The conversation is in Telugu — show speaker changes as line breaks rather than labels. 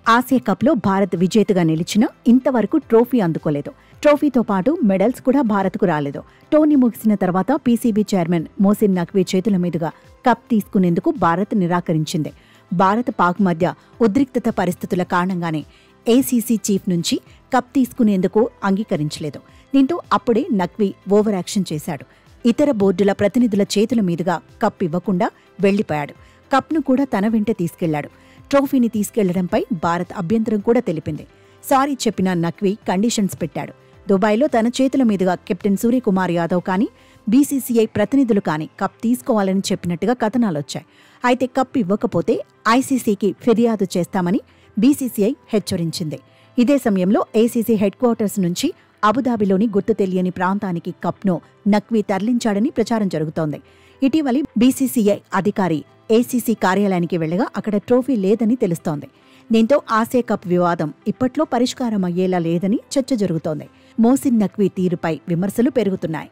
ఆసియా కప్లో భారత్ విజేతగా నిలిచినా ఇంతవరకు ట్రోఫీ అందుకోలేదు. ట్రోఫీతో పాటు మెడల్స్ కూడా భారత్కు రాలేదు. టోర్నీ ముగిసిన తర్వాత పీసీబీ చైర్మన్ మోసిన్ నఖ్వీ చేతుల మీదుగా కప్ తీసుకునేందుకు భారత్ నిరాకరించింది. భారత్ పాక్ మధ్య ఉద్రిక్తత పరిస్థితుల కారణంగానే ఏసీసీ చీఫ్ నుంచి కప్ తీసుకునేందుకు అంగీకరించలేదు. దీంతో అప్పుడే నఖ్వీ ఓవర్ యాక్షన్ చేశాడు. ఇతర బోర్డుల ప్రతినిధుల చేతుల మీదుగా కప్ ఇవ్వకుండా వెళ్లిపోయాడు. కప్ను కూడా తన వెంట తీసుకెళ్లాడు. ట్రోఫీని తీసుకెళ్లడంపై భారత్ అభ్యంతరం కూడా తెలిపింది. సారీ చెప్పిన నఖ్వీ కండిషన్స్ పెట్టాడు. దుబాయ్లో తన చేతుల మీదుగా కెప్టెన్ సూర్యకుమార్ యాదవ్ కానీ బీసీసీఐ ప్రతినిధులు కానీ కప్ తీసుకోవాలని చెప్పినట్టుగా కథనాలొచ్చాయి. అయితే కప్ ఇవ్వకపోతే ఐసీసీకి ఫిర్యాదు చేస్తామని బీసీసీఐ హెచ్చరించింది. ఇదే సమయంలో ఏసీసీ హెడ్ క్వార్టర్స్ నుంచి అబుదాబిలోని గుర్తు తెలియని ప్రాంతానికి కప్ను నఖ్వీ తరలించాడని ప్రచారం జరుగుతోంది. ఇటీవలి బీసీసీఐ అధికారి ఏసీసీ కార్యాలయానికి వెళ్లగా అక్కడ ట్రోఫీ లేదని తెలుస్తోంది. దీంతో ఆసియా కప్ వివాదం ఇప్పట్లో పరిష్కారం అయ్యేలా లేదని చర్చ జరుగుతోంది. మోసిన్ నఖ్వీ తీరుపై విమర్శలు పెరుగుతున్నాయి.